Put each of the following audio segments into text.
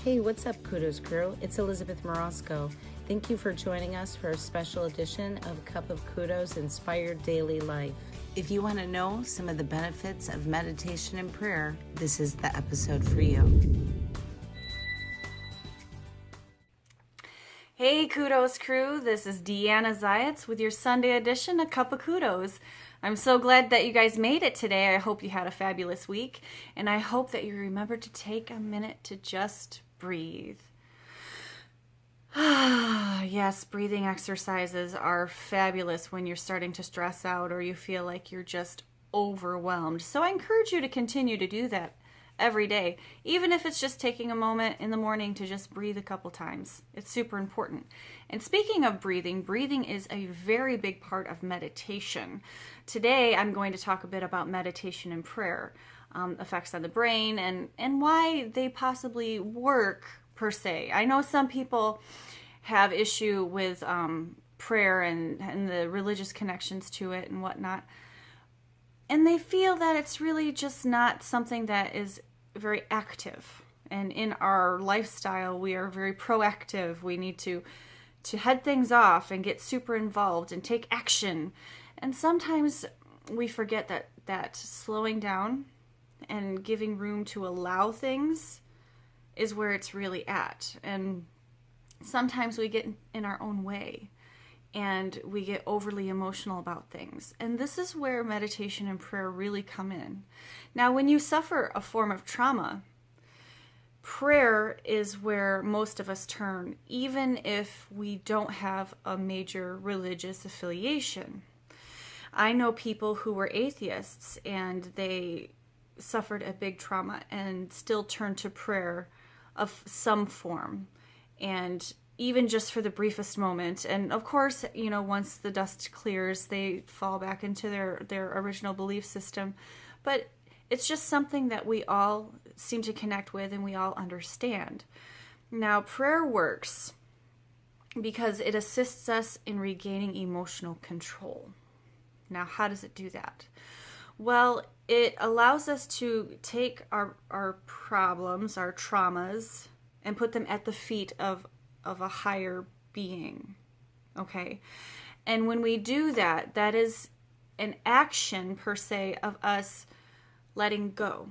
Hey, what's up, Kudos Crew? It's Elizabeth Morosco. Thank you for joining us for a special edition of A Cup of Kudos Inspired Daily Life. If you want to know some of the benefits of meditation and prayer, this is the episode for you. Hey Kudos Crew, this is DeAnna Zayats with your Sunday edition, A Cup of Kudos. I'm so glad that you guys made it today. I hope you had a fabulous week, and I hope that you remembered to take a minute to just breathe. Yes, breathing exercises are fabulous when you're starting to stress out or you feel like you're just overwhelmed. So I encourage you to continue to do that every day, even if it's just taking a moment in the morning to just breathe a couple times. It's super important. And speaking of breathing, breathing is a very big part of meditation. Today, I'm going to talk a bit about meditation and prayer, effects on the brain, and why they possibly work per se. I know some people have issue with prayer and the religious connections to it and whatnot. And they feel that it's really just not something that is very active. And in our lifestyle, we are very proactive. We need to head things off and get super involved and take action. And sometimes we forget that slowing down and giving room to allow things is where it's really at. And sometimes we get in our own way and we get overly emotional about things. And this is where meditation and prayer really come in. Now, when you suffer a form of trauma, prayer is where most of us turn, even if we don't have a major religious affiliation. I know people who were atheists and they suffered a big trauma and still turn to prayer of some form, and even just for the briefest moment. And of course, once the dust clears, they fall back into their original belief system. But it's just something that we all seem to connect with and we all understand. Now, prayer works because it assists us in regaining emotional control. Now, how does it do that? Well, it allows us to take our problems, our traumas, and put them at the feet of a higher being, okay? And when we do that, that is an action, per se, of us letting go.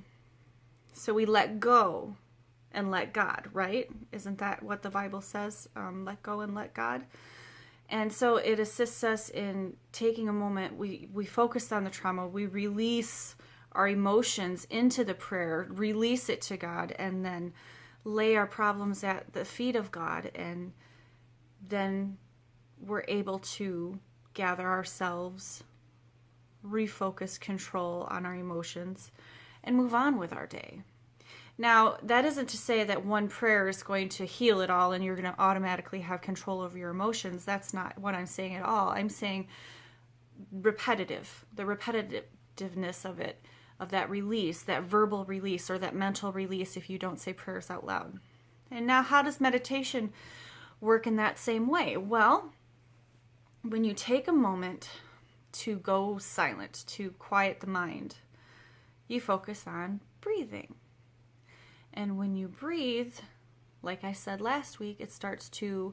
So we let go and let God, right? Isn't that what the Bible says? Let go and let God. And so it assists us in taking a moment. We focus on the trauma. We release our emotions into the prayer, release it to God, and then lay our problems at the feet of God. And then we're able to gather ourselves, refocus control on our emotions, and move on with our day. Now, that isn't to say that one prayer is going to heal it all and you're going to automatically have control over your emotions. That's not what I'm saying at all. I'm saying the repetitiveness of it, of that release, that verbal release or that mental release if you don't say prayers out loud. And now, how does meditation work in that same way? Well, when you take a moment to go silent, to quiet the mind, you focus on breathing. And when you breathe, like I said last week, it starts to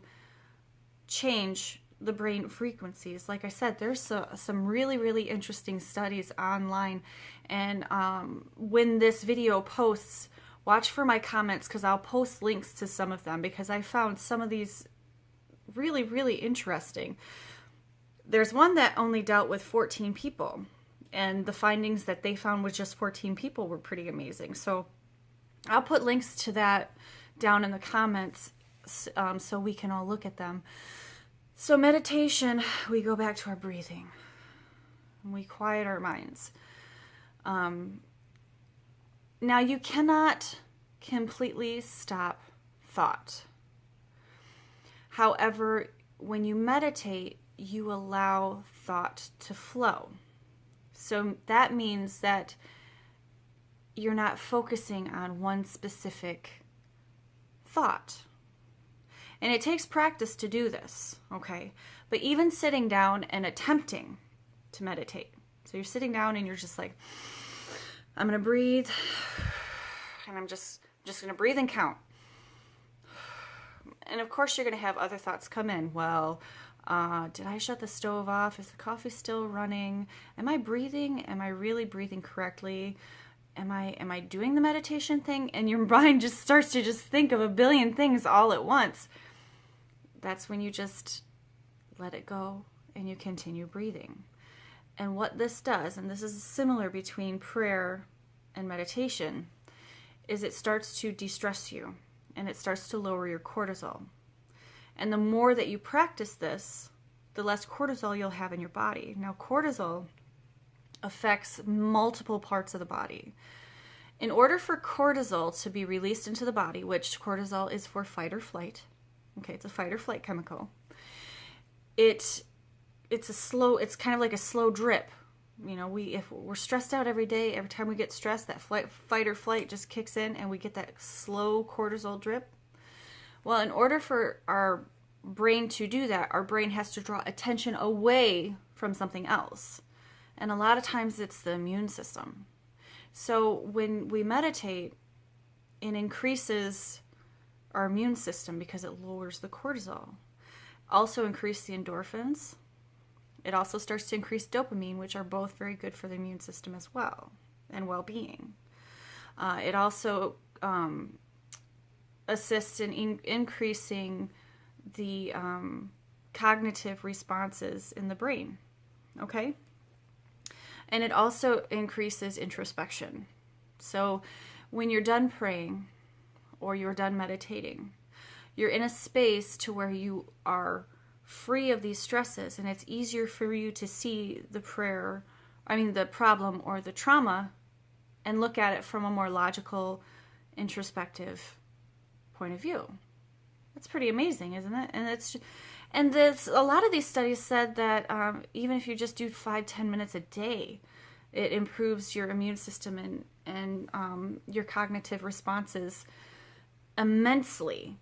change the brain frequencies. Like I said, there's some really, really interesting studies online. And when this video posts, watch for my comments because I'll post links to some of them because I found some of these really, really interesting. There's one that only dealt with 14 people. And the findings that they found with just 14 people were pretty amazing. So I'll put links to that down in the comments so we can all look at them. So meditation, we go back to our breathing. And we quiet our minds. Now, you cannot completely stop thought. However, when you meditate, you allow thought to flow. So that means that you're not focusing on one specific thought. And it takes practice to do this, okay? But even sitting down and attempting to meditate. So you're sitting down and you're just like, I'm going to breathe, and I'm just going to breathe and count. And of course, you're going to have other thoughts come in. Well, did I shut the stove off? Is the coffee still running? Am I breathing? Am I really breathing correctly? Am I doing the meditation thing? And your mind just starts to just think of a billion things all at once. That's when you just let it go and you continue breathing. And what this does, and this is similar between prayer and meditation, is it starts to de-stress you and it starts to lower your cortisol. And the more that you practice this, the less cortisol you'll have in your body. Now, cortisol affects multiple parts of the body. In order for cortisol to be released into the body, which cortisol is for fight or flight, okay, it's a fight or flight chemical, it's kind of like a slow drip. You know, if we're stressed out every day, every time we get stressed, that fight or flight just kicks in and we get that slow cortisol drip. Well, in order for our brain to do that, our brain has to draw attention away from something else. And a lot of times it's the immune system. So when we meditate, it increases our immune system because it lowers the cortisol. Also increase the endorphins. It also starts to increase dopamine, which are both very good for the immune system as well, and well-being. It also assists in increasing the cognitive responses in the brain, okay? And it also increases introspection. So when you're done praying or you're done meditating, you're in a space to where you are free of these stresses, and it's easier for you to see the problem or the trauma and look at it from a more logical, introspective point of view. That's pretty amazing, isn't it? And a lot of these studies said that even if you just do 5-10 minutes a day, it improves your immune system and your cognitive responses immensely,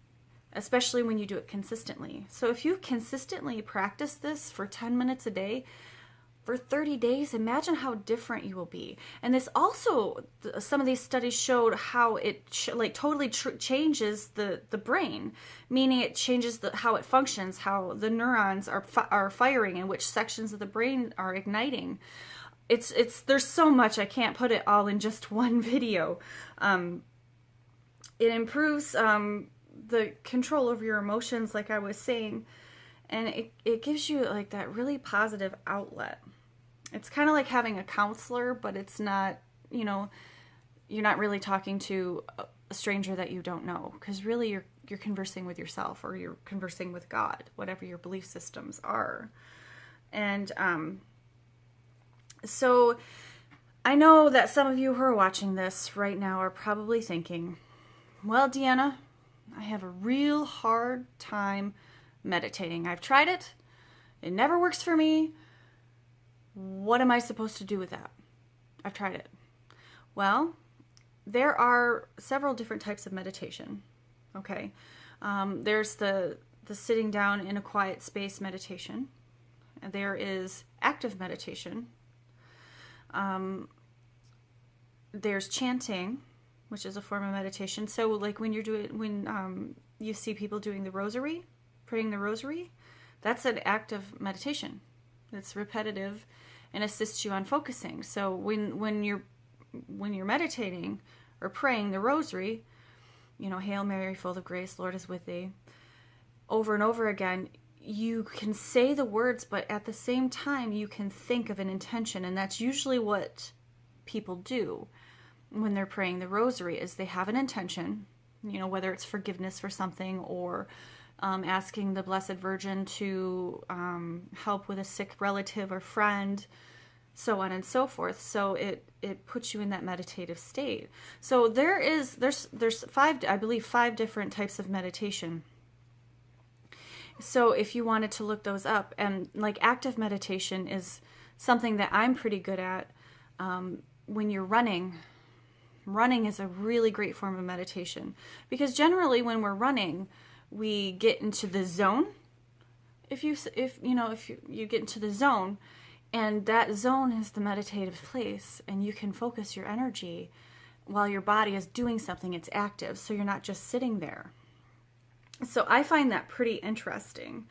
especially when you do it consistently. So if you consistently practice this for 10 minutes a day for 30 days, imagine how different you will be. And this also, some of these studies showed how it totally changes the brain, meaning it changes how it functions, how the neurons are firing, and which sections of the brain are igniting. There's so much, I can't put it all in just one video. It improves the control over your emotions, like I was saying, and it gives you like that really positive outlet. It's kind of like having a counselor, but it's not, you're not really talking to a stranger that you don't know, because really you're conversing with yourself, or you're conversing with God, whatever your belief systems are. And so I know that some of you who are watching this right now are probably thinking, well, DeAnna, I have a real hard time meditating. I've tried it. It never works for me. What am I supposed to do with that? I've tried it. Well, there are several different types of meditation. Okay. There's the sitting down in a quiet space meditation. And there is active meditation. There's chanting, which is a form of meditation. So like when you see people doing the rosary, praying the rosary, that's an active meditation. It's repetitive and assists you on focusing. So when you're meditating or praying the rosary, Hail Mary, full of grace, Lord is with thee, over and over again, you can say the words, but at the same time you can think of an intention. And that's usually what people do when they're praying the rosary, is they have an intention, whether it's forgiveness for something, or asking the Blessed Virgin to help with a sick relative or friend, so on and so forth. So it puts you in that meditative state. So there's five different types of meditation. So if you wanted to look those up, and like active meditation is something that I'm pretty good at. When you're running is a really great form of meditation, because generally when we're running, we get into the zone. If you get into the zone, and that zone is the meditative place, and you can focus your energy while your body is doing something. It's active, so you're not just sitting there. So I find that pretty interesting.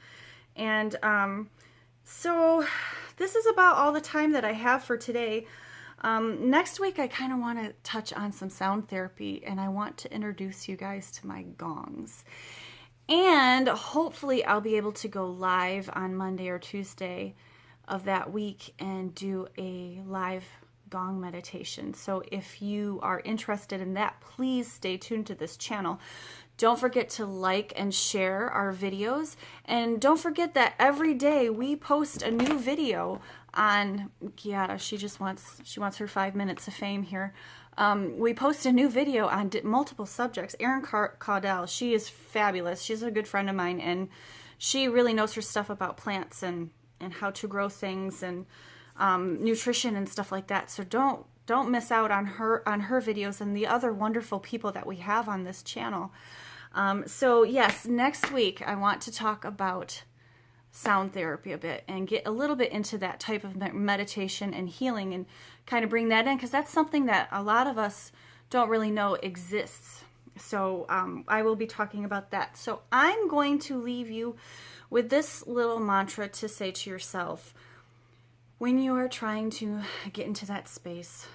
And so this is about all the time that I have for today. Next week, I kind of want to touch on some sound therapy, and I want to introduce you guys to my gongs. And hopefully I'll be able to go live on Monday or Tuesday of that week and do a live gong meditation. So if you are interested in that, please stay tuned to this channel. Don't forget to like and share our videos. And don't forget that every day we post a new video on DeAnna. She wants her 5 minutes of fame here. We post a new video on multiple subjects. Erin Caudell, she is fabulous. She's a good friend of mine, and she really knows her stuff about plants and how to grow things and nutrition and stuff like that. So don't miss out on her videos and the other wonderful people that we have on this channel. So yes, next week I want to talk about sound therapy a bit and get a little bit into that type of meditation and healing and kind of bring that in, because that's something that a lot of us don't really know exists. So I will be talking about that. So I'm going to leave you with this little mantra to say to yourself when you are trying to get into that space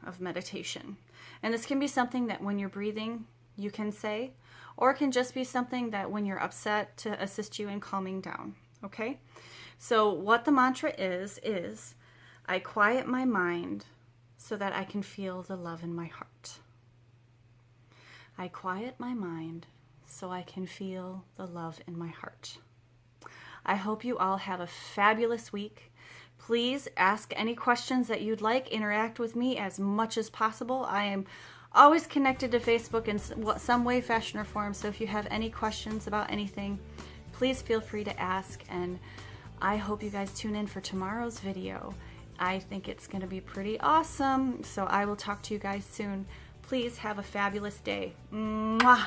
of meditation. And this can be something that when you're breathing you can say, or it can just be something that when you're upset to assist you in calming down. Okay? So what the mantra is I quiet my mind so that I can feel the love in my heart. I quiet my mind so I can feel the love in my heart. I hope you all have a fabulous week. Please ask any questions that you'd like. Interact with me as much as possible. I am always connected to Facebook in some way, fashion, or form. So if you have any questions about anything, please feel free to ask. And I hope you guys tune in for tomorrow's video. I think it's going to be pretty awesome. So I will talk to you guys soon. Please have a fabulous day. Mwah!